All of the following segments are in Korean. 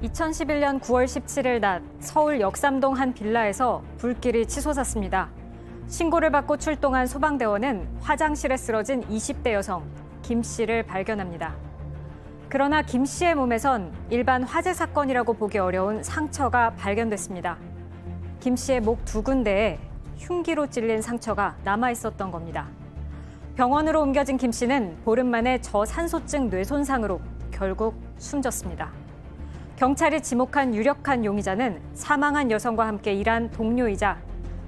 2011년 9월 17일 낮 서울 역삼동 한 빌라에서 불길이 치솟았습니다. 신고를 받고 출동한 소방대원은 화장실에 쓰러진 20대 여성 김 씨를 발견합니다. 그러나 김 씨의 몸에선 일반 화재 사건이라고 보기 어려운 상처가 발견됐습니다. 김 씨의 목 두 군데에 흉기로 찔린 상처가 남아 있었던 겁니다. 병원으로 옮겨진 김 씨는 보름 만에 저산소증 뇌손상으로 결국 숨졌습니다. 경찰이 지목한 유력한 용의자는 사망한 여성과 함께 일한 동료이자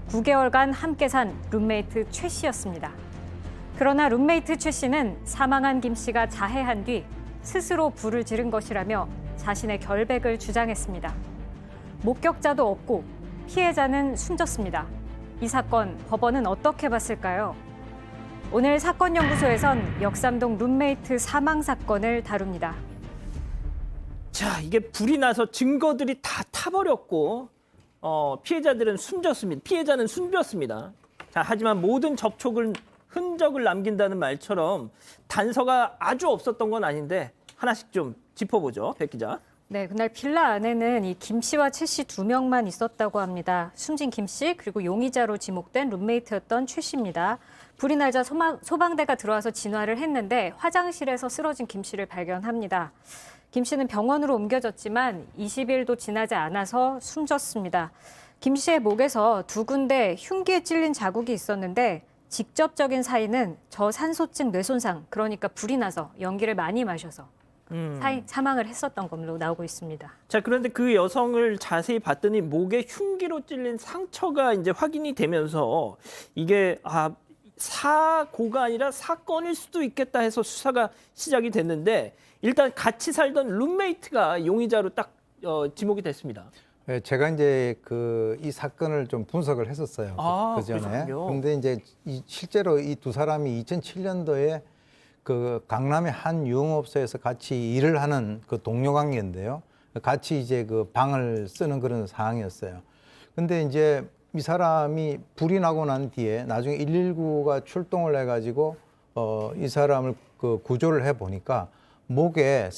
9개월간 함께 산 룸메이트 최 씨였습니다. 그러나 룸메이트 최 씨는 사망한 김 씨가 자해한 뒤 스스로 불을 지른 것이라며 자신의 결백을 주장했습니다. 목격자도 없고 피해자는 숨졌습니다. 이 사건 법원은 어떻게 봤을까요? 오늘 사건연구소에선 역삼동 룸메이트 사망 사건을 다룹니다. 자, 이게 불이 나서 증거들이 다 타버렸고 피해자들은 숨졌습니다. 피해자는 숨졌습니다. 자, 하지만 모든 접촉은 흔적을 남긴다는 말처럼 단서가 아주 없었던 건 아닌데 하나씩 좀 짚어보죠, 백 기자. 네, 그날 빌라 안에는 이 김 씨와 최 씨 두 명만 있었다고 합니다. 숨진 김 씨 그리고 용의자로 지목된 룸메이트였던 최 씨입니다. 불이 나자 소방대가 들어와서 진화를 했는데 화장실에서 쓰러진 김 씨를 발견합니다. 김 씨는 병원으로 옮겨졌지만 20일도 지나지 않아서 숨졌습니다. 김 씨의 목에서 두 군데 흉기에 찔린 자국이 있었는데 직접적인 사인은 저산소증 뇌손상, 그러니까 불이 나서 연기를 많이 마셔서 사망을 했었던 걸로 나오고 있습니다. 자, 그런데 그 여성을 자세히 봤더니 목에 흉기로 찔린 상처가 이제 확인이 되면서 이게 사고가 아니라 사건일 수도 있겠다 해서 수사가 시작이 됐는데 일단 같이 살던 룸메이트가 용의자로 딱 지목이 됐습니다. 네, 제가 이제 이 사건을 좀 분석을 했었어요. 그 전에. 그러셨군요. 그런데 이제 실제로 이 두 사람이 2007년도에 그 강남의 한 유흥업소에서 같이 일을 하는 그 동료 관계인데요. 같이 이제 그 방을 쓰는 그런 상황이었어요. 근데 이제 이 사람이 불이 나고 난 뒤에 나중에 119가 출동을 해가지고 이 사람을 그 구조를 해 보니까 목에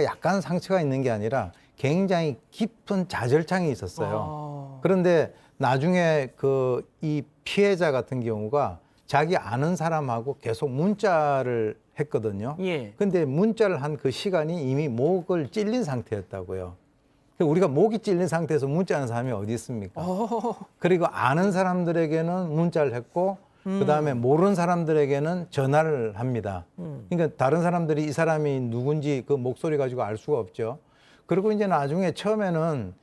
약간 상처가 있는 게 아니라 굉장히 깊은 좌절창이 있었어요. 그런데 나중에 이 피해자 같은 경우가 자기 아는 사람하고 계속 문자를 했거든요. 예. 근데 문자를 한 그 시간이 이미 목을 찔린 상태였다고요. 우리가 목이 찔린 상태에서 문자하는 사람이 어디 있습니까? 그리고 아는 사람들에게는 문자를 했고 그다음에 모르는 사람들에게는 전화를 합니다. 그러니까 다른 사람들이 이 사람이 누군지 그 목소리 가지고 알 수가 없죠. 그리고 이제 나중에 처음에는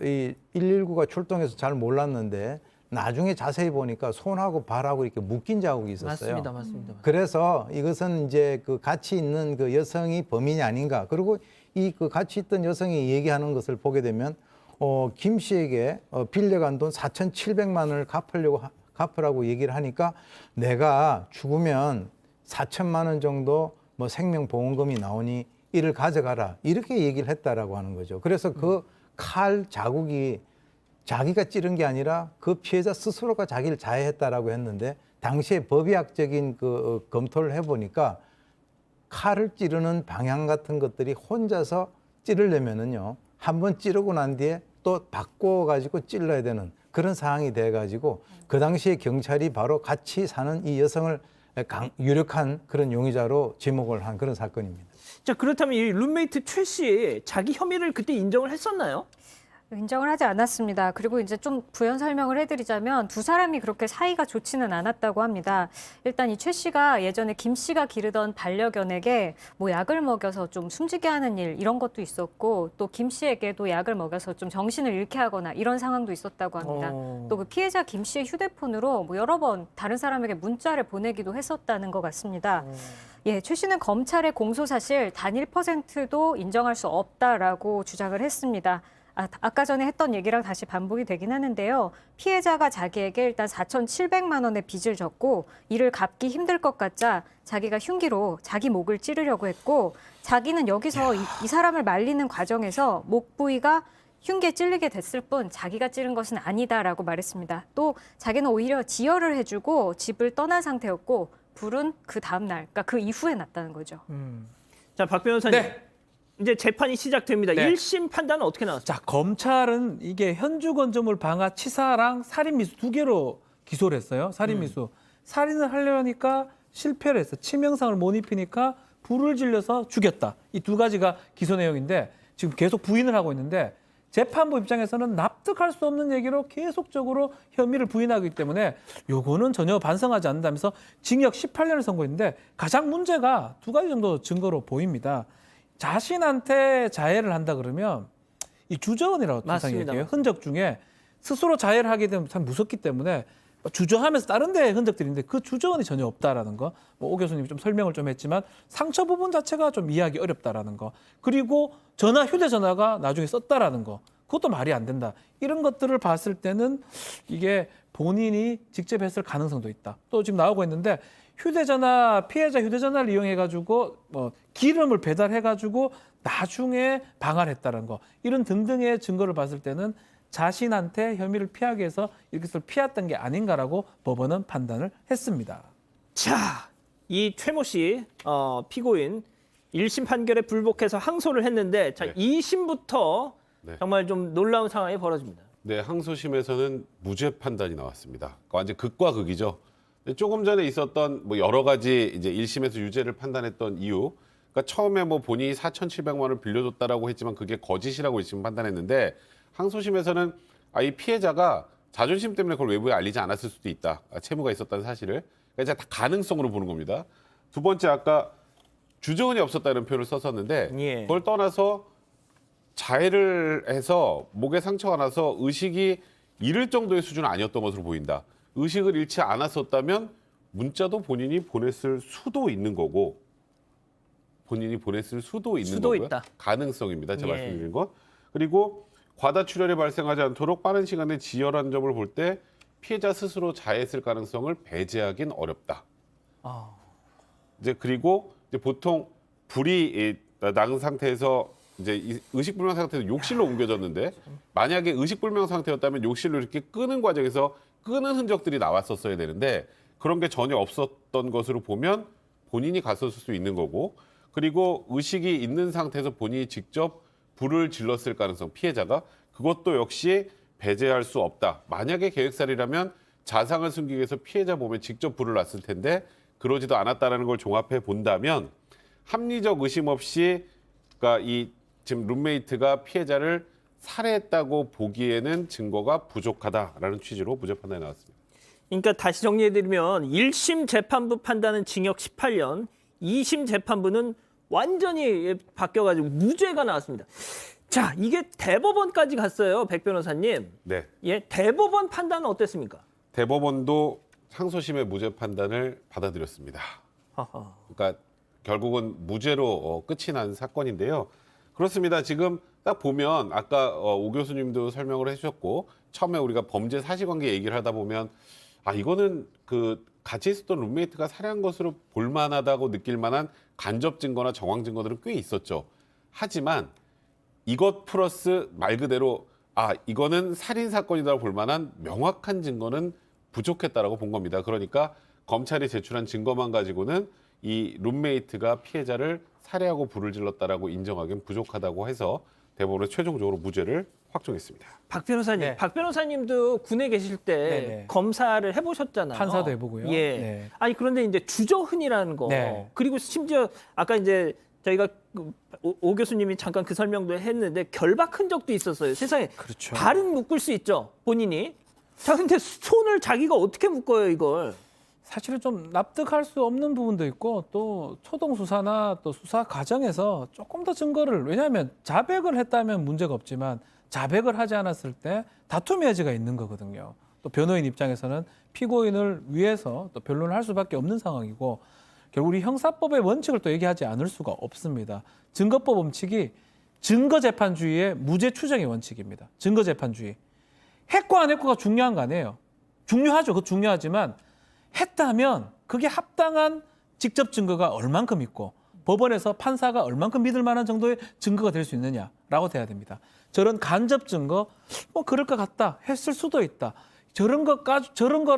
이 119가 출동해서 잘 몰랐는데 나중에 자세히 보니까 손하고 발하고 이렇게 묶인 자국이 있었어요. 맞습니다. 그래서 이것은 이제 그 같이 있는 그 여성이 범인이 아닌가. 그리고 그 같이 있던 여성이 얘기하는 것을 보게 되면 김 씨에게 빌려간 돈 4,700만 원을 갚으라고 얘기를 하니까 내가 죽으면 4천만 원 정도 뭐 생명보험금이 나오니 이를 가져가라 이렇게 얘기를 했다라고 하는 거죠. 그래서 그 칼 자국이 자기가 찌른 게 아니라 그 피해자 스스로가 자기를 자해했다라고 했는데 당시에 법의학적인 그 검토를 해보니까 칼을 찌르는 방향 같은 것들이 혼자서 찌르려면은요 한 번 찌르고 난 뒤에 또 바꿔가지고 찔러야 되는 그런 상황이 돼가지고 그 당시에 경찰이 바로 같이 사는 이 여성을 유력한 그런 용의자로 지목을 한 그런 사건입니다. 자, 그렇다면 이 룸메이트 최 씨 자기 혐의를 그때 인정을 했었나요? 인정을 하지 않았습니다. 그리고 이제 좀 부연 설명을 해드리자면 두 사람이 그렇게 사이가 좋지는 않았다고 합니다. 일단 이 최 씨가 예전에 김 씨가 기르던 반려견에게 뭐 약을 먹여서 좀 숨지게 하는 일 이런 것도 있었고 또 김 씨에게도 약을 먹여서 좀 정신을 잃게 하거나 이런 상황도 있었다고 합니다. 또 그 피해자 김 씨의 휴대폰으로 뭐 여러 번 다른 사람에게 문자를 보내기도 했었다는 것 같습니다. 예, 최 씨는 검찰의 공소 사실 단 1%도 인정할 수 없다라고 주장을 했습니다. 아까 전에 했던 얘기랑 다시 반복이 되긴 하는데요. 피해자가 자기에게 일단 4,700만 원의 빚을 졌고 이를 갚기 힘들 것 같자 자기가 흉기로 자기 목을 찌르려고 했고 자기는 여기서 이 사람을 말리는 과정에서 목 부위가 흉기에 찔리게 됐을 뿐 자기가 찌른 것은 아니다라고 말했습니다. 또 자기는 오히려 지혈을 해주고 집을 떠난 상태였고 불은 그 다음 날, 그러니까 그 이후에 났다는 거죠. 자, 박 변호사님. 네. 이제 재판이 시작됩니다. 네. 1심 판단은 어떻게 나왔습니까? 자, 검찰은 이게 현주건조물 방화 치사랑 살인미수 두 개로 기소를 했어요. 살인미수. 살인을 하려니까 실패를 했어. 치명상을 못 입히니까 불을 질려서 죽였다. 이 두 가지가 기소 내용인데 지금 계속 부인을 하고 있는데 재판부 입장에서는 납득할 수 없는 얘기로 계속적으로 혐의를 부인하기 때문에 요거는 전혀 반성하지 않는다면서 징역 18년을 선고했는데 가장 문제가 두 가지 정도 증거로 보입니다. 자신한테 자해를 한다 그러면 이 주저언이라고 통상 맞습니다. 얘기해요. 흔적 중에 스스로 자해를 하게 되면 참 무섭기 때문에 주저하면서 다른 데 흔적들이 있는데 그 주저언이 전혀 없다라는 거. 오 교수님이 좀 설명을 좀 했지만 상처 부분 자체가 좀 이해하기 어렵다라는 거. 그리고 휴대전화가 나중에 썼다라는 거. 그것도 말이 안 된다. 이런 것들을 봤을 때는 이게 본인이 직접 했을 가능성도 있다. 또 지금 나오고 있는데 피해자 휴대전화를 이용해가지고 기름을 배달해가지고 나중에 방화를 했다는 거. 이런 등등의 증거를 봤을 때는 자신한테 혐의를 피하기 위해서 이것을 피했던 게 아닌가라고 법원은 판단을 했습니다. 자, 이 최모 씨 피고인 1심 판결에 불복해서 항소를 했는데 자, 네. 2심부터 네. 정말 좀 놀라운 상황이 벌어집니다. 네, 항소심에서는 무죄 판단이 나왔습니다. 그러니까 완전 극과 극이죠. 근데 조금 전에 있었던 뭐 여러 가지 이제 1심에서 유죄를 판단했던 이유, 그러니까 처음에 뭐 본인이 4,700만 원을 빌려줬다라고 했지만 그게 거짓이라고 1심 판단했는데 항소심에서는 이 피해자가 자존심 때문에 그걸 외부에 알리지 않았을 수도 있다. 채무가 있었다는 사실을. 그러니까 이제 다 가능성으로 보는 겁니다. 두 번째 아까 주저언이 없었다는 표현을 썼었는데 예. 그걸 떠나서 자해를 해서 목에 상처가 나서 의식이 잃을 정도의 수준은 아니었던 것으로 보인다. 의식을 잃지 않았었다면 문자도 본인이 보냈을 수도 있는 거고 본인이 보냈을 수도 있는 수도 거고요. 있다. 가능성입니다. 제가 예. 말씀드린 것. 그리고 과다 출혈이 발생하지 않도록 빠른 시간에 지혈한 점을 볼 때 피해자 스스로 자해했을 가능성을 배제하긴 어렵다. 이제 그리고 이제 보통 불이 난 상태에서 이제 의식불명 상태에서 욕실로 옮겨졌는데 만약에 의식불명 상태였다면 욕실로 이렇게 끄는 과정에서 끄는 흔적들이 나왔었어야 되는데 그런 게 전혀 없었던 것으로 보면 본인이 갔었을 수 있는 거고 그리고 의식이 있는 상태에서 본인이 직접 불을 질렀을 가능성 피해자가 그것도 역시 배제할 수 없다. 만약에 계획살이라면 자상을 숨기기 위해서 피해자 몸에 직접 불을 놨을 텐데 그러지도 않았다라는 걸 종합해 본다면 합리적 의심 없이 그러니까 이 지금 룸메이트가 피해자를 살해했다고 보기에는 증거가 부족하다라는 취지로 무죄 판단이 나왔습니다. 그러니까 다시 정리해드리면 1심 재판부 판단은 징역 18년, 2심 재판부는 완전히 바뀌어가지고 무죄가 나왔습니다. 자, 이게 대법원까지 갔어요, 백 변호사님. 네. 예, 대법원 판단은 어땠습니까? 대법원도 항소심의 무죄 판단을 받아들였습니다. 하하. 그러니까 결국은 무죄로 끝이 난 사건인데요. 그렇습니다. 지금 딱 보면 아까 오 교수님도 설명을 해주셨고 처음에 우리가 범죄 사실관계 얘기를 하다 보면 이거는 그 같이 있었던 룸메이트가 살해한 것으로 볼만하다고 느낄 만한 간접 증거나 정황 증거들은 꽤 있었죠. 하지만 이것 플러스 말 그대로 이거는 살인 사건이라고 볼 만한 명확한 증거는 부족했다라고 본 겁니다. 그러니까 검찰이 제출한 증거만 가지고는 이 룸메이트가 피해자를 살해하고 불을 질렀다라고 인정하기는 부족하다고 해서 대법원은 최종적으로 무죄를 확정했습니다. 박 변호사님, 네. 박 변호사님도 군에 계실 때 네네. 검사를 해보셨잖아요. 판사도 해보고요. 예. 네. 아니 그런데 이제 주저흔이라는 거 네. 그리고 심지어 아까 이제 저희가 오 교수님이 잠깐 그 설명도 했는데 결박 흔적도 있었어요. 세상에 그렇죠. 발은 묶을 수 있죠, 본인이. 자, 근데 손을 자기가 어떻게 묶어요, 이걸? 사실은 좀 납득할 수 없는 부분도 있고 또 초동 수사나 또 수사 과정에서 조금 더 증거를 왜냐하면 자백을 했다면 문제가 없지만 자백을 하지 않았을 때 다툼의 여지가 있는 거거든요. 또 변호인 입장에서는 피고인을 위해서 또 변론을 할 수밖에 없는 상황이고 결국 우리 형사법의 원칙을 또 얘기하지 않을 수가 없습니다. 증거법 원칙이 증거재판주의의 무죄 추정의 원칙입니다. 증거재판주의. 했고 안 했고가 중요한 거 아니에요. 중요하죠. 그거 중요하지만 했다면 그게 합당한 직접 증거가 얼만큼 있고 법원에서 판사가 얼만큼 믿을 만한 정도의 증거가 될 수 있느냐라고 돼야 됩니다. 저런 간접 증거 그럴 것 같다 했을 수도 있다. 저런 거 다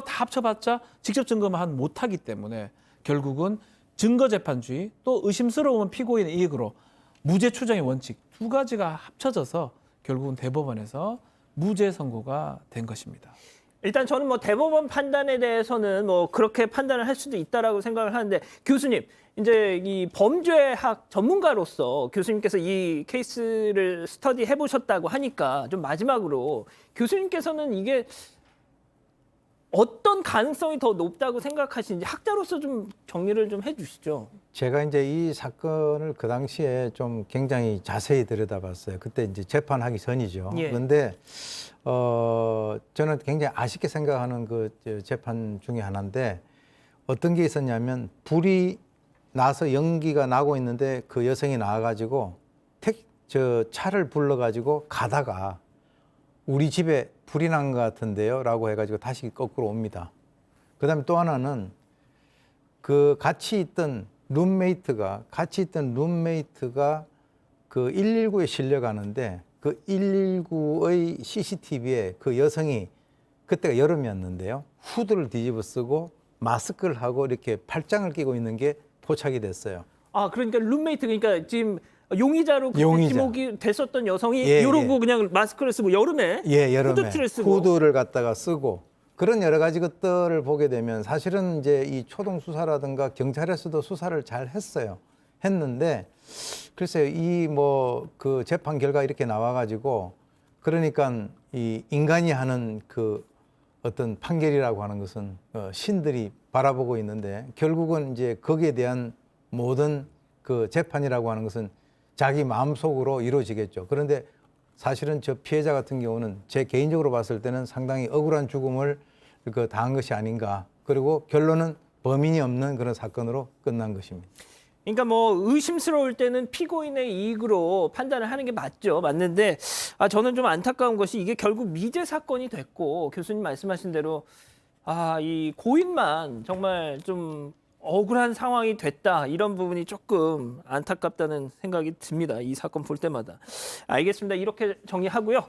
합쳐봤자 직접 증거만 못하기 때문에 결국은 증거재판주의 또 의심스러우면 피고인의 이익으로 무죄 추정의 원칙 두 가지가 합쳐져서 결국은 대법원에서 무죄 선고가 된 것입니다. 일단 저는 뭐 대법원 판단에 대해서는 뭐 그렇게 판단을 할 수도 있다라고 생각을 하는데 교수님 이제 이 범죄학 전문가로서 교수님께서 이 케이스를 스터디 해보셨다고 하니까 좀 마지막으로 교수님께서는 이게 어떤 가능성이 더 높다고 생각하시는지 학자로서 좀 정리를 좀 해주시죠. 제가 이제 이 사건을 그 당시에 좀 굉장히 자세히 들여다봤어요. 그때 이제 재판하기 전이죠. 예. 그런데 저는 굉장히 아쉽게 생각하는 그 재판 중에 하나인데 어떤 게 있었냐면 불이 나서 연기가 나고 있는데 그 여성이 나와가지고 차를 불러가지고 가다가 우리 집에 불이 난 것 같은데요 라고 해가지고 다시 거꾸로 옵니다. 그 다음에 또 하나는 그 같이 있던 룸메이트가 그 119에 실려가는데 그 119의 CCTV에 그 여성이 그때가 여름이었는데요. 후드를 뒤집어 쓰고 마스크를 하고 이렇게 팔짱을 끼고 있는 게 포착이 됐어요. 아 그러니까 룸메이트 그러니까 지금 용의자로 그때 용의자. 지목이 됐었던 여성이 예, 이러고 예. 그냥 마스크를 쓰고 여름에 여름에 후드티를 쓰고 후드를 갖다가 쓰고 그런 여러 가지 것들을 보게 되면 사실은 이제 이 초동 수사라든가 경찰에서도 수사를 잘 했는데 글쎄요 이 뭐 그 재판 결과 이렇게 나와가지고 그러니까 이 인간이 하는 그 어떤 판결이라고 하는 것은 신들이 바라보고 있는데 결국은 이제 거기에 대한 모든 그 재판이라고 하는 것은 자기 마음속으로 이루어지겠죠. 그런데 사실은 저 피해자 같은 경우는 제 개인적으로 봤을 때는 상당히 억울한 죽음을 당한 것이 아닌가. 그리고 결론은 범인이 없는 그런 사건으로 끝난 것입니다. 그러니까 뭐 의심스러울 때는 피고인의 이익으로 판단을 하는 게 맞죠. 맞는데 저는 좀 안타까운 것이 이게 결국 미제 사건이 됐고 교수님 말씀하신 대로 이 고인만 정말 좀 억울한 상황이 됐다. 이런 부분이 조금 안타깝다는 생각이 듭니다. 이 사건 볼 때마다. 알겠습니다. 이렇게 정리하고요.